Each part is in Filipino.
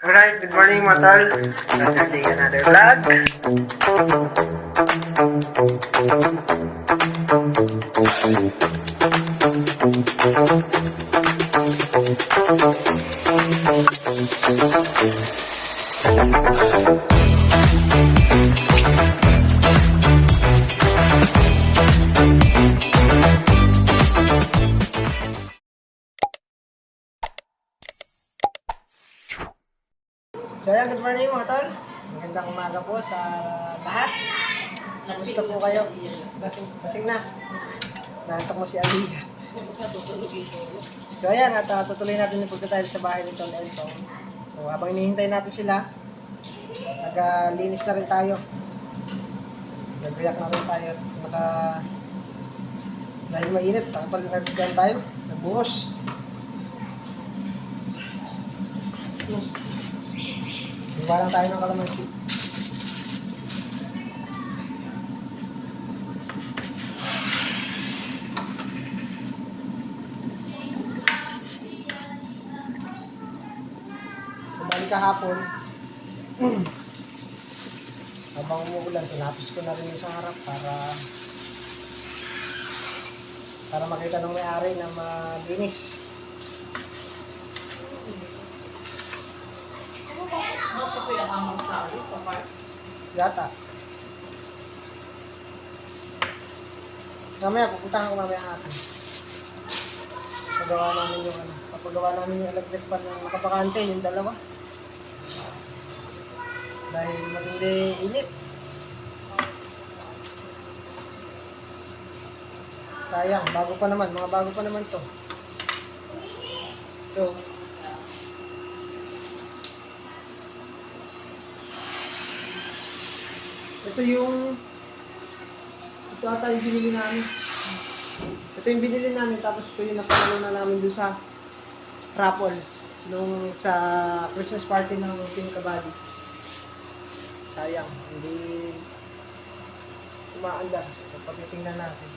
Alright, good morning mga tol. Starting another vlog. So ayan, good morning mga tol. Magandang umaga po sa lahat. Gusto po kayo? Lasing na. Naantok mo si Aliyah. So ayan, at tutuloy natin yung pagtatayal sa bahay ni Tol Elton. So habang hinihintay natin sila, nag-linis na rin tayo. Nag-react na rin tayo. Dahil mainit, nagpalitan tayo. Nagbuhos. Diba lang tayo ng kalamansi. Balik kahapon, habang umuulan, tinapos ko na rin yung sa harap para makita ng may-ari na malinis. Sa pinamamang sari sa park. Yata. Mamaya, pupuntahan ko mamaya hapon. Papagawa namin yung electric fan ng nakabakante, yung dalawa. Dahil matindi init. Sayang, mga bago pa naman to. Ito. Ito ata yung binili namin. Ito yung binili namin, tapos ito yung napanalo na namin doon sa raffle nung sa Christmas party ng Team Kabali. Sayang, hindi umaandar. So pagtitingnan natin.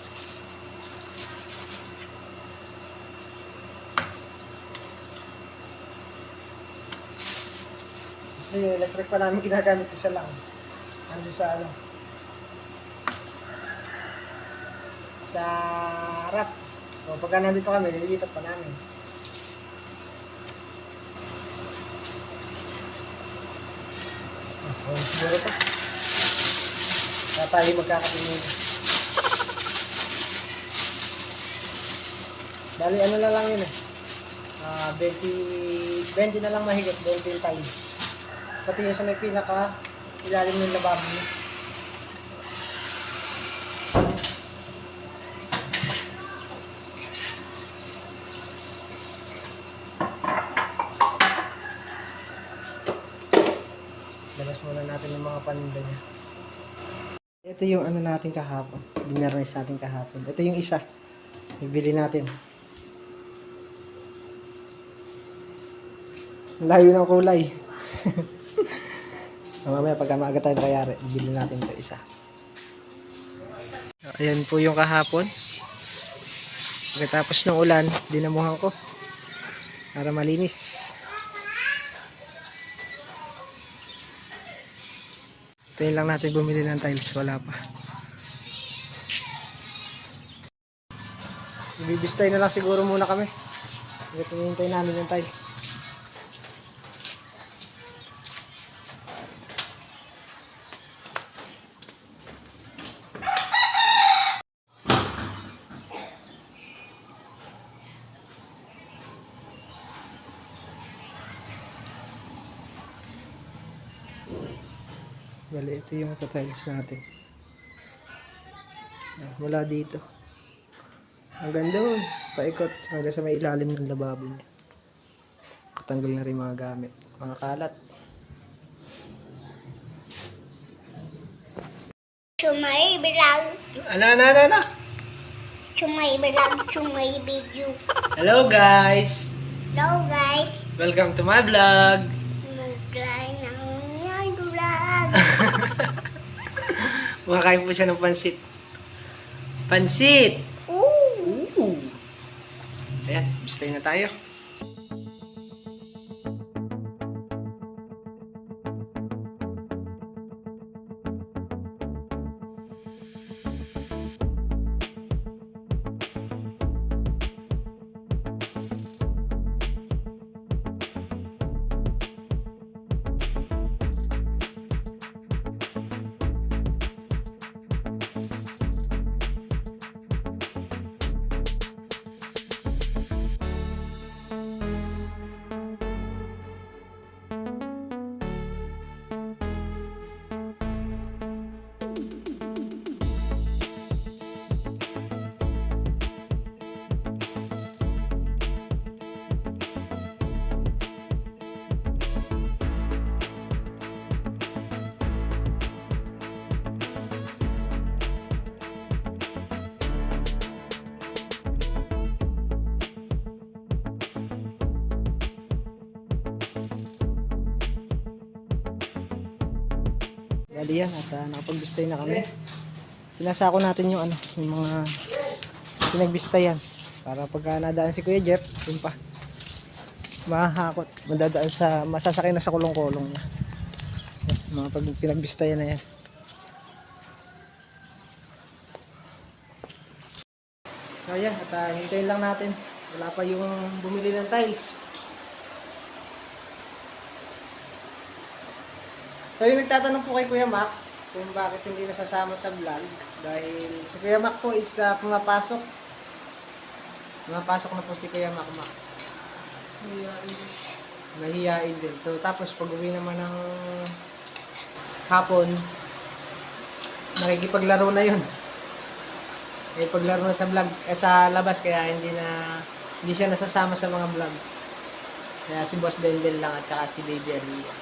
Kasi yung electric pa namin ginagamit isa lang. Ando sa sa harap. O pagka nandito kami, nililipat pa namin. Siguro to. Kaya tayo magkakatingin. Dali, ano na lang yun eh. 20 na lang mahigit, 20 tiles. Pati yung sa may pinaka ilalim ng lababo niya. Labas muna natin ng mga paninda niya. Ito yung ano natin kahapon. Binarnice natin kahapon. Ito yung isa. Bibili natin. Layo ng kulay. Mamaya pagka maaga tayo kayari, bibili natin ito isa. Ayan po yung kahapon. Pagkatapos ng ulan, dinamuhan ko para malinis. Ito lang natin bumili ng tiles, wala pa. Bibistay na lang siguro muna kami. Hinihintay namin yung tiles. Bali, ito yung tiles natin. Mula dito hanggang doon, paikot hanggang sa may ilalim ng lababo niya. Patanggal na rin mga gamit, mga kalat. Sumay vlog. Ano? Sumay vlog, sumay video. Hello guys! Hello guys. Welcome to my vlog! Mag-try ng my vlog. Kumakain po siya ng pansit. Pansit! Ooh. Ayan, bistay na tayo. Galian at nakapagbistay na kami. Sinasako natin yung yung mga pinagbistayan para pagka nadaan si Kuya Jeff, yun pa. Mahahakot, madadaan sa masasakay na sa kulong-kulong na. Mga pinagbistayan na yan. So ayan, at hintayin lang natin. Wala pa yung bumili ng tiles. So yung nagtatanong po kay Kuya Mac kung bakit hindi nasasama sa vlog, dahil si Kuya Mac po is pumapasok. Pumapasok na po si Kuya Mac. Mahihain din. So tapos pag uwi naman ng hapon, nakikipaglaro na yun. Paglaro na sa vlog, sa labas, kaya hindi siya nasasama sa mga vlog. Kaya si Boss Dendel lang at saka si Baby Aria.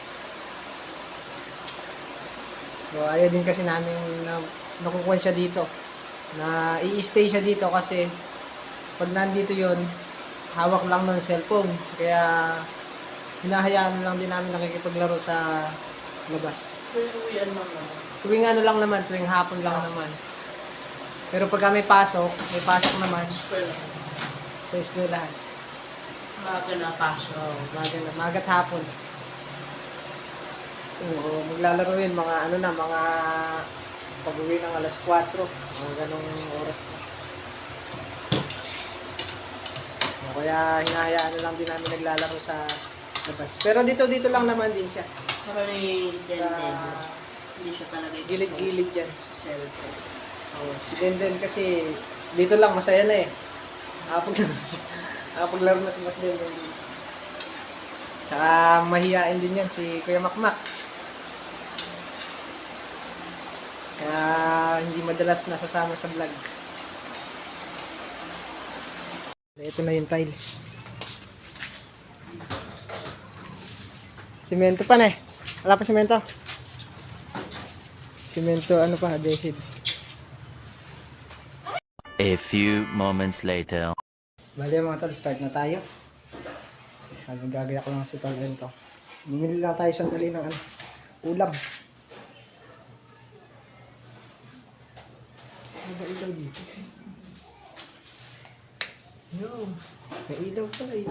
So ayaw din kasi namin na nakukuha siya dito. Na i-stay siya dito kasi pag nandito yon, hawak lang ng cellphone. Kaya hinahayaan lang din namin nakikipaglaro sa labas. Tuwing tuwing hapon lang naman. Pero pag may pasok naman sa eskwelahan. Maaga na pasok. Oo, maga't hapon. Oo, maglalaro yun, mga mga pag-uwi ng alas 4, mga ganong oras na. O, kaya hinahayaan lang din namin naglalaro sa labas. Pero dito lang naman din siya. Para ni Denden. Hindi siya talaga Gilid-gilid yan. sa cellphone. Oh, si Denden kasi dito lang masaya na eh. Paglaro na si Mas Denden. Tsaka mahihain din yan si Kuya Makmak. Kaya hindi madalas nasasama sa vlog. Ito na yung tiles. Simento pa na eh. Wala pa simento. Simento ano pa, adhesive. A few moments later. Bali mga tol, start na tayo. Nagagaya ko lang si Tol Ento. Bumili lang tayo sandali ng ulam. Ano ba ilaw dito? No, may ilaw pala eh.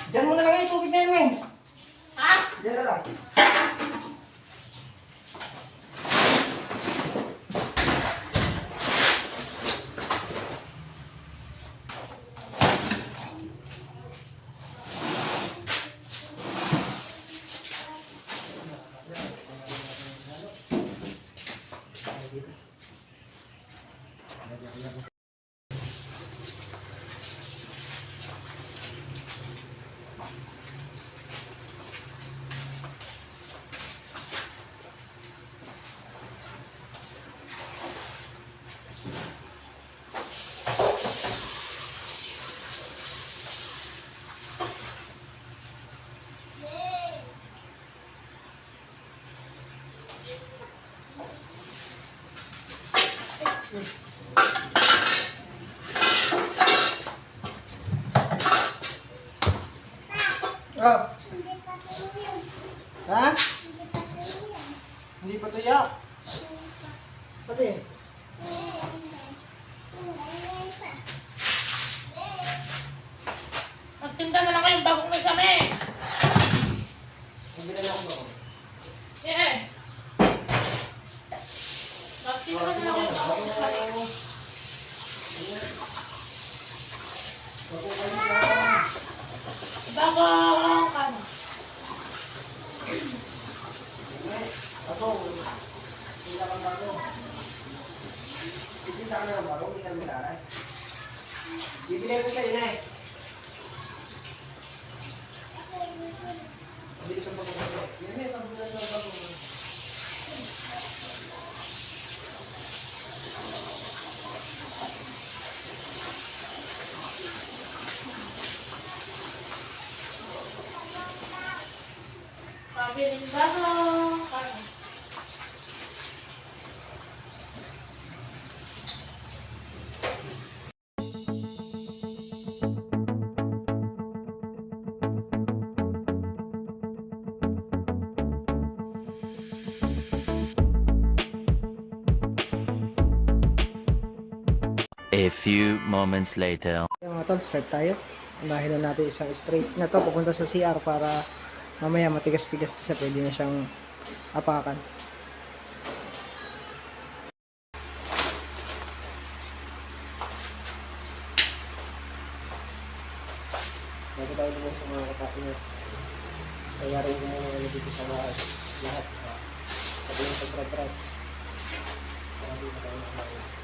Diyan mo na lang yung tubig na yun, Weng. Ha? Diyan na lang. Oh. Ha? Hindi pa tuya. Pati. Bako! Ako, hindi ka kang bago. Hindi ka kang bago, hindi ka mag-aaral. Bibili ko sa'yo na eh. Bibili ka bago. Yan eh, pagbulan ng bago. Pabiling bako! A few moments later. Yung mga tol, set tayo. Unahin na natin isang straight na to papunta sa CR para mamaya matigas-tigas na siya. Pwede na siyang apakan. Bago tayo naman sa mga kapatinas. Kayarin ko muna ano dito sa lahat. Lahat. Sabi yung pag-rad-rad. Para di na tayo nakamain.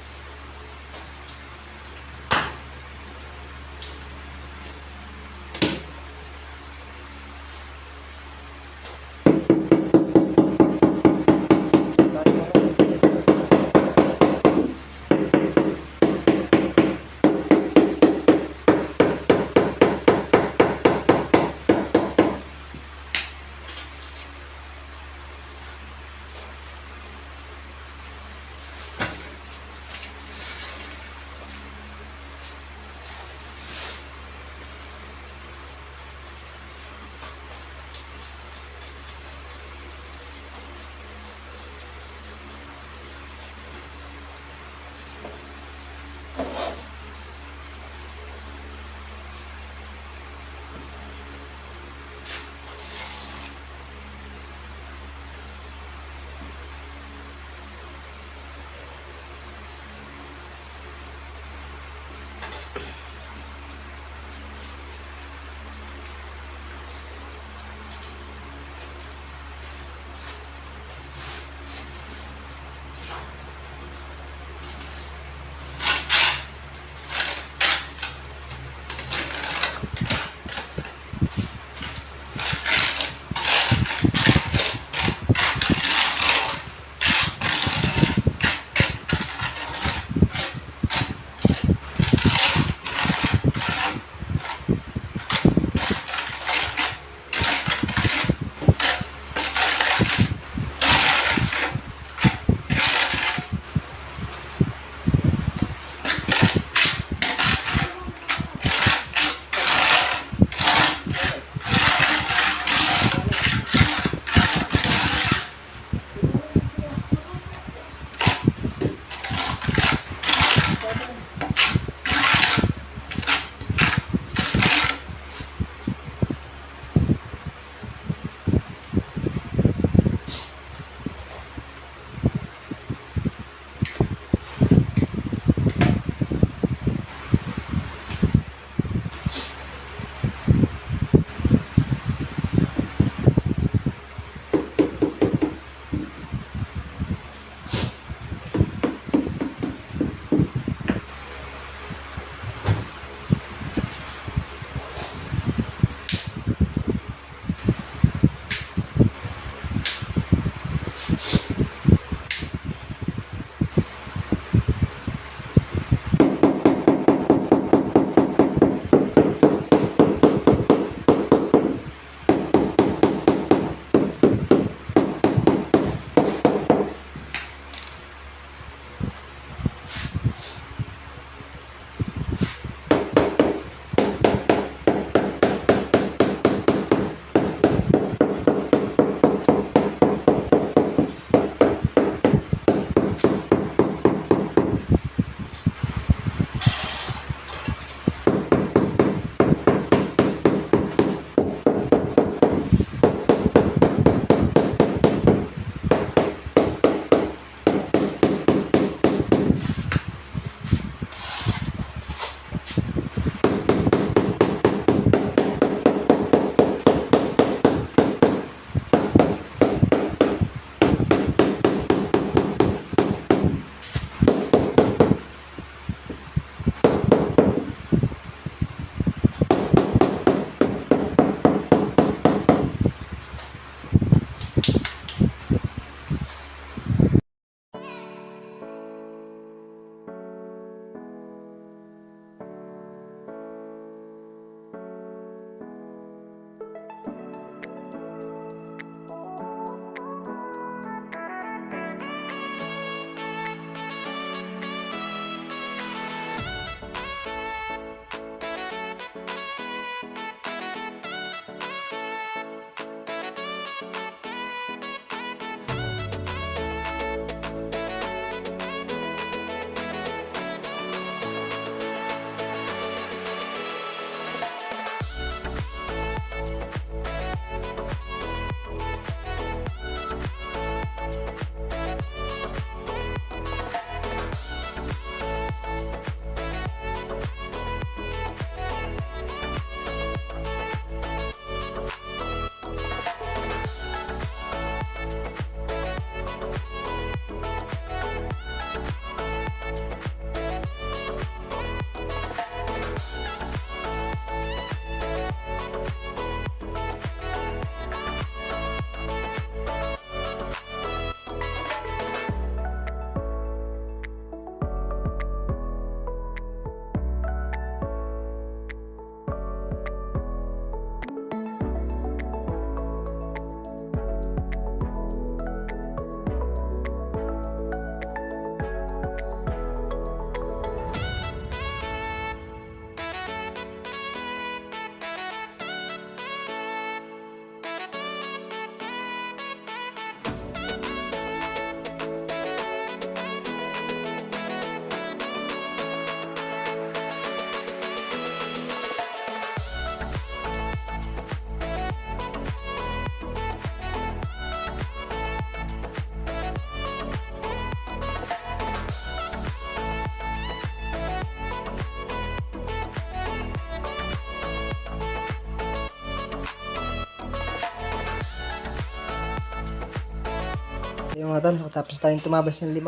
Yung mga tol, tapos tayong tumabas ng 5.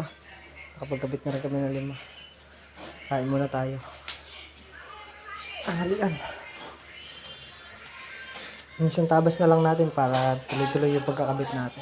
Nakapagkabit na rin kami ng 5. Kain muna tayo. Tanghalian. Minsan tabas na lang natin para tuloy-tuloy yung pagkakabit natin.